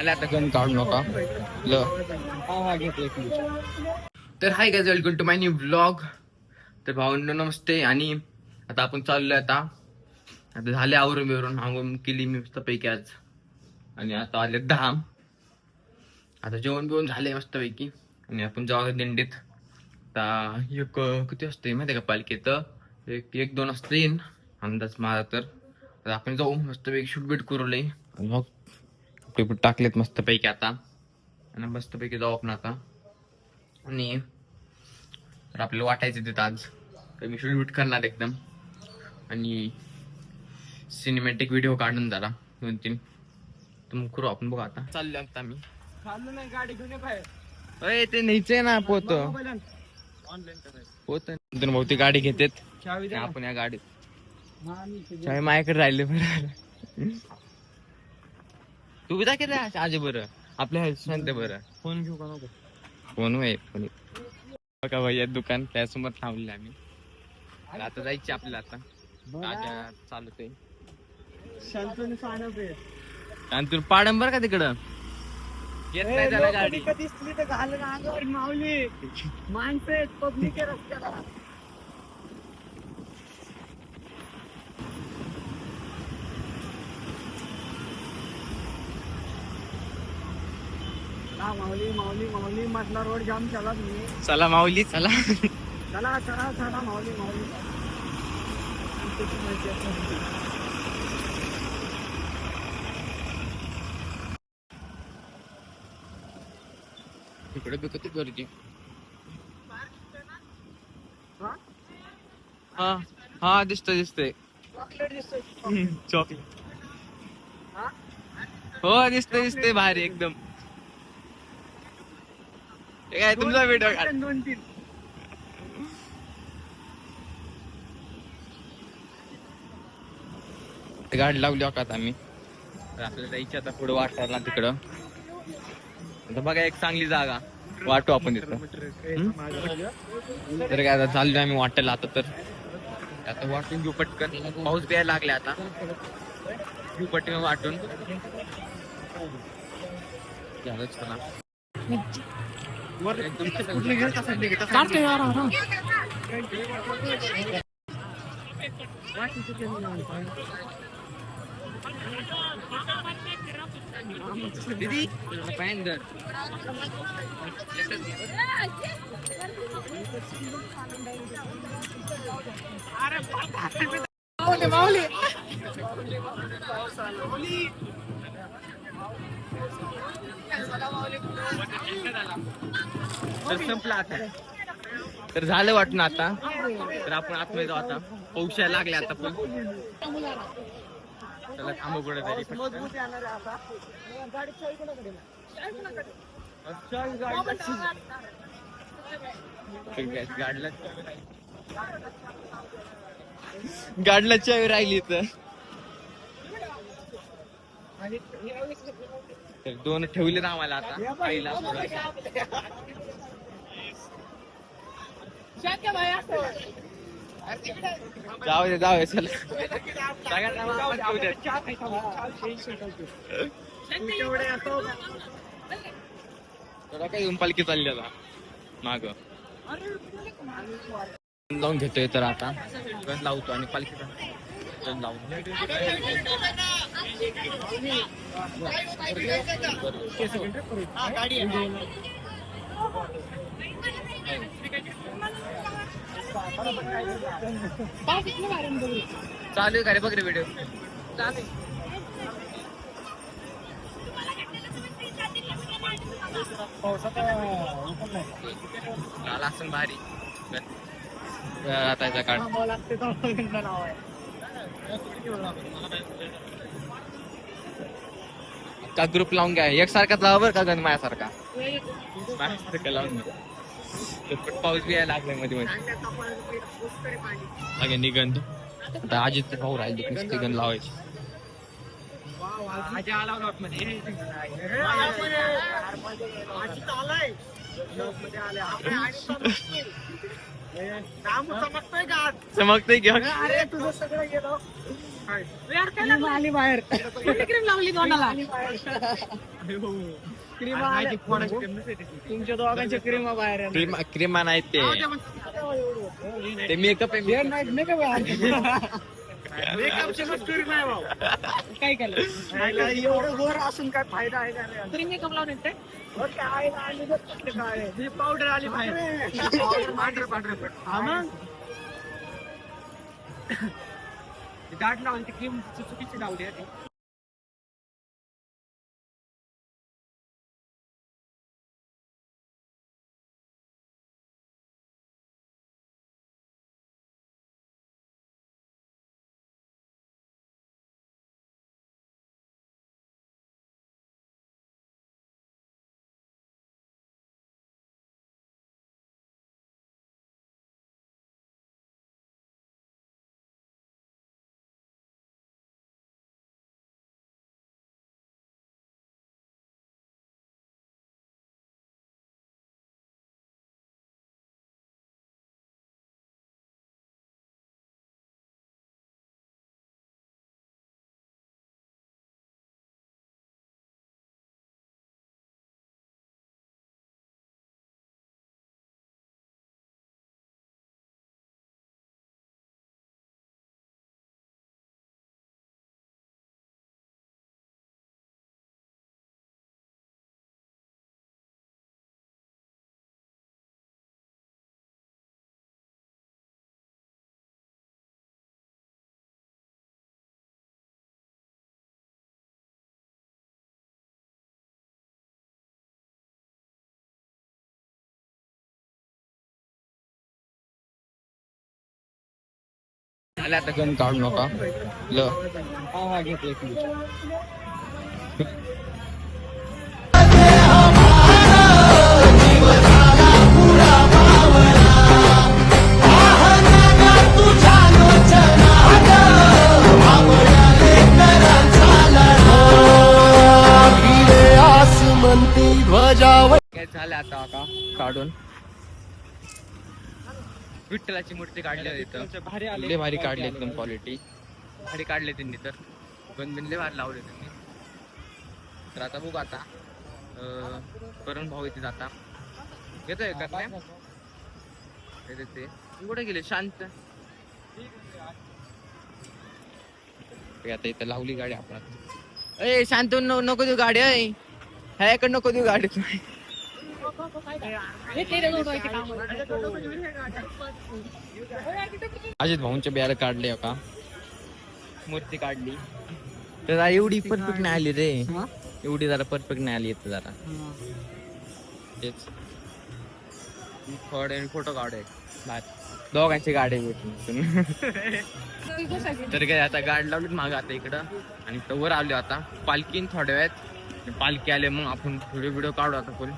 झाले आता गण काढू नका तर hi guys welcome to my new vlog. तर भावंड नमस्ते. आणि आता आपण चाललोय आता झाले आवरून बिवरून आंघोळ केली मी मस्तपैकी आज. आणि आता आले 10. आता जेवण बिवून झाले मस्तपैकी आणि आपण जाऊ दिंडीत. आता एक किती असते माहिती आहे का पालखीत एक दोन असते येईन अंदाज माझा. तर आपण जाऊ मस्तपैकी शूट करू लई मग कपडे टाकलेत मस्तपैकी आता आणि मस्तपैकी जाऊ आपण आता. आणि तर आपल्याला वाटायचं तिथं आज तर मी शूट करणार एकदम आणि सिनेमॅटिक व्हिडिओ काढून जरा 2-3 तुम्ही करू आपण बघू. आता चाललो आता मी नाही गाडी घेऊन बाहेर. अय ते न्यायचंय ना पोत पोत बहुतेक गाडी घेतात आपण या गाडीत चावी माझ्याकडे राहिले बरं. तू जा की आज बरं आपल्या सांगते बरं. फोन घेऊ का नको? फोन आहे फोन बघा भैया दुकान त्यासमोर थांबले आम्ही. आता जायची आपल्याला आता ताज्या चालतंय शांतने सांगते आणि तू पाडंबर का तिकडं येत नाही त्याला गाडी दिसली तर घालून अंगावर माऊली माणसं पब्लिक रस्त्याला. माऊली माऊली माऊली मधला रोड जाम चला तुम्ही. चला माऊली चला चला चला चला माऊली माऊली. इकडे बी किती गर्दी. हा हा दिसतंय दिसतंय चॉकलेट दिसतोय. चॉकलेट हो दिसतंय दिसतंय भारी एकदम. हे काय तुमचा व्हिडिओ 2-3 गाडी लावली का आम्ही. तर आपल्याला जायची आता पुढे वाटायला तिकडं. आता बघा एक चांगली जागा वाटू आपण तिथं. तर काय आता चाललोय आम्ही वाटायला आता. तर आता वाटून घेऊ पटकन पाऊस द्यायला लागला आता घेऊ पटकन वाटून झालं. चला दीदी पायंदर तर संपला आता. तर झालं वाटणं आता. तर आपण आतमध्ये जाऊ आता पाऊस यायला लागले आता. पण त्याला थांबू कुठे तरी गाडीला चावी राहिली तर 2 ठेवले ना आम्हाला आता पहिला. जाऊ दे चला थोडा काही पालखी चालली आता माग लावून घेतोय. तर आता गण लावतो आणि पालखीचा गण लावतो. चालू आहे बघ रे व्हिडिओ असं भारी आता काढ का ग्रुप लावून घ्या एकसारखाच लावा बरं का गण माझ्यासारखा लावून. पाऊस बी यायला लागलाय मध्ये मध्ये निगन. आता अजित भाऊ राहिले नुसते गण लावायचे. चमकतोय घ्या. अरे तुझं सगळं गेलं क्रीम आली बाहेर. क्रीम लावली तोंडाला. क्रीम आली. तुमच्या दोघांच्या क्रीम बाहेर आहे. क्रीमा नाही ते मेकअप आहे. मेकअप काय केलं एवढं गोर असून काय फायदा आहे का तरी मेकअप लावून येते काय पावडर आली बाहेर. गाठ लावून ती क्रीम चुकीची लावली आहे. आले आता गण काढू नका काय झालं आता का काढून विठ्ठलाची मूर्ती काढली इथं भारी भारी काढली एकदम क्वालिटी भारी काढले त्यांनी तर गणबिनले भारी लावले त्यांनी तर आता बघू आता करण भाऊ इथे जाता येतोय का काय ते कुठे गेले शांत आता इथं लावली गाडी आपण ए शांत नको देऊ गाडी आहे ह्याकडे नको देऊ गाडी तुम्ही अजित भाऊंच्या बियाला काढले का मूर्ती काढली तर एवढी परफेक्ट नाही आली रे एवढी जरा परफेक्ट नाही आली येते जरा तेच थोडे फोटो काढे दोघांची गाडी भेटून तर काय आता गाडी लावली माग आता इकडं आणि वर आलो आता पालखीन थोड्या वेळात पालखी आले मग आपण व्हिडिओ काढू आता फुल